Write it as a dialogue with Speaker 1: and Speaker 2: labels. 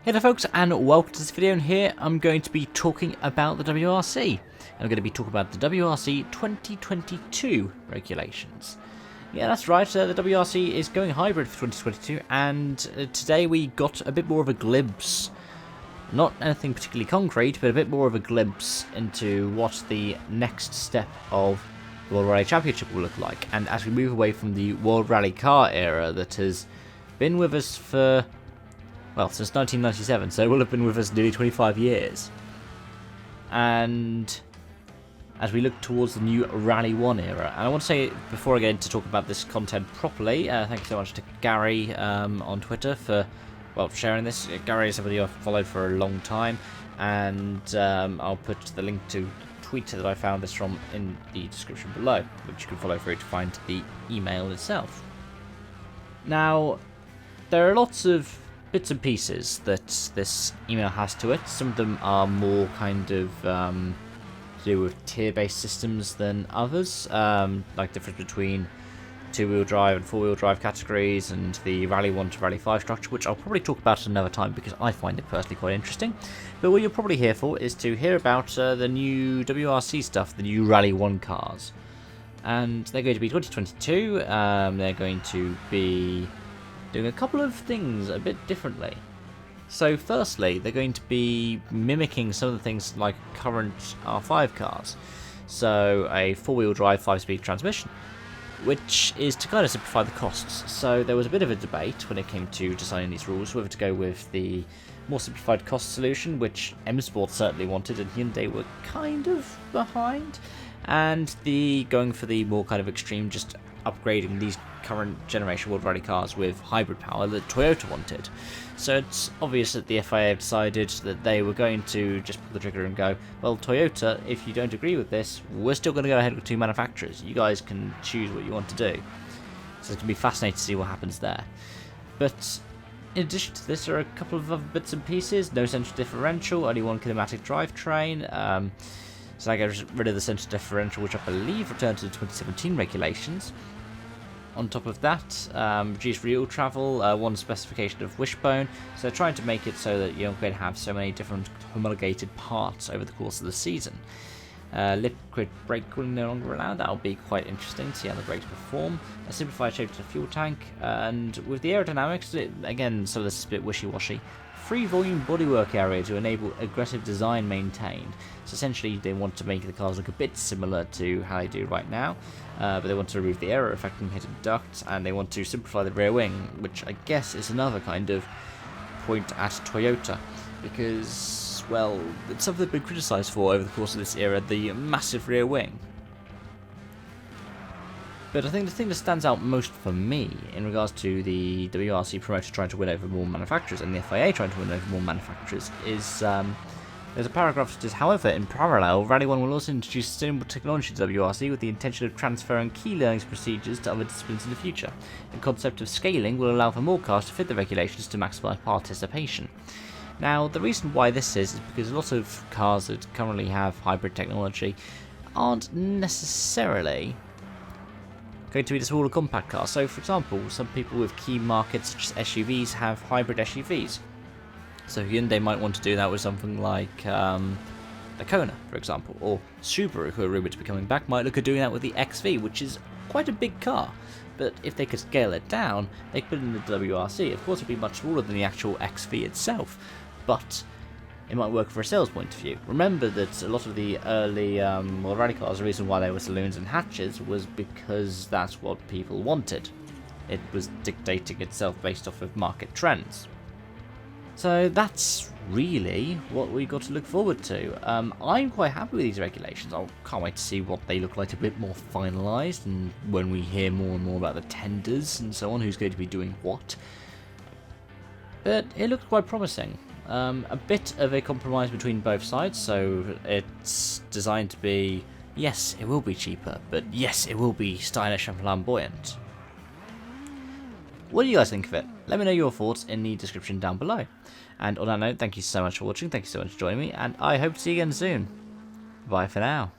Speaker 1: Hey there folks, and welcome to this video, and here I'm going to be talking about the WRC. And I'm going to be talking about the WRC 2022 regulations. Yeah, that's right, the WRC is going hybrid for 2022, and today we got a bit more of a glimpse, not anything particularly concrete, but a bit more of a glimpse into what the next step of the World Rally Championship will look like. And as we move away from the World Rally Car era that has been with us for, well, since 1997, so it will have been with us nearly 25 years. And as we look towards the new Rally1 era, and I want to say, before I get into talk about this content properly, thank you so much to Gary on Twitter for, well, sharing this. Gary is somebody I've followed for a long time, and I'll put the link to Twitter that I found this from in the description below, which you can follow through to find the email itself. Now, there are lots of bits and pieces that this email has to it. Some of them are more kind of to do with tier-based systems than others, like difference between two-wheel drive and four-wheel drive categories, and the Rally 1 to Rally 5 structure, which I'll probably talk about another time because I find it personally quite interesting. But what you're probably here for is to hear about the new WRC stuff, the new Rally 1 cars. And they're going to be 2022, they're going to be doing a couple of things a bit differently. So firstly, they're going to be mimicking some of the things like current R5 cars. So a four-wheel drive 5-speed transmission, which is to kind of simplify the costs. So there was a bit of a debate when it came to designing these rules, whether to go with the more simplified cost solution, which M Sport certainly wanted and Hyundai were kind of behind, and the going for the more kind of extreme, just upgrading these current generation World Rally cars with hybrid power that Toyota wanted. So it's obvious that the FIA decided that they were going to just pull the trigger and go, well, Toyota, if you don't agree with this, we're still going to go ahead with two manufacturers. You guys can choose what you want to do. So it's going to be fascinating to see what happens there. But in addition to this, there are a couple of other bits and pieces. No central differential, only one kinematic drivetrain. So that gets rid of the central differential, which I believe returned to the 2017 regulations. On top of that, reduced real travel, one specification of wishbone. So they're trying to make it so that you're not going to have so many different homologated parts over the course of the season. Liquid brake cooling no longer allowed. That'll be quite interesting to see how the brakes perform. A simplified shape to the fuel tank, and with the aerodynamics, again, some of this is a bit wishy-washy. Free volume bodywork area to enable aggressive design maintained. So essentially they want to make the cars look a bit similar to how they do right now, but they want to remove the aero effect from heated ducts, and they want to simplify the rear wing, which I guess is another kind of point at Toyota, because, well, it's something they've been criticised for over the course of this era, the massive rear wing. But I think the thing that stands out most for me in regards to the WRC promoter trying to win over more manufacturers and the FIA trying to win over more manufacturers is there's a paragraph that says, however, in parallel, Rally 1 will also introduce sustainable technology to WRC with the intention of transferring key learning procedures to other disciplines in the future. The concept of scaling will allow for more cars to fit the regulations to maximise participation. Now, the reason why this is because a lot of cars that currently have hybrid technology aren't necessarily going to be the smaller compact car. So, for example, some people with key markets such as SUVs have hybrid SUVs. So Hyundai might want to do that with something like the Kona, for example, or Subaru, who are rumoured to be coming back, might look at doing that with the XV, which is quite a big car. But if they could scale it down, they could put it in the WRC. Of course, it would be much smaller than the actual XV itself, but it might work for a sales point of view. Remember that a lot of the early World Rally cars, the reason why they were saloons and hatches was because that's what people wanted. It was dictating itself based off of market trends. So that's really what we got to look forward to. I'm quite happy with these regulations. I can't wait to see what they look like a bit more finalised, and when we hear more and more about the tenders and so on, who's going to be doing what. But it looks quite promising. A bit of a compromise between both sides, so it's designed to be, yes, it will be cheaper, but yes, it will be stylish and flamboyant. What do you guys think of it? Let me know your thoughts in the description down below. And on that note, thank you so much for watching, thank you so much for joining me, and I hope to see you again soon. Bye for now.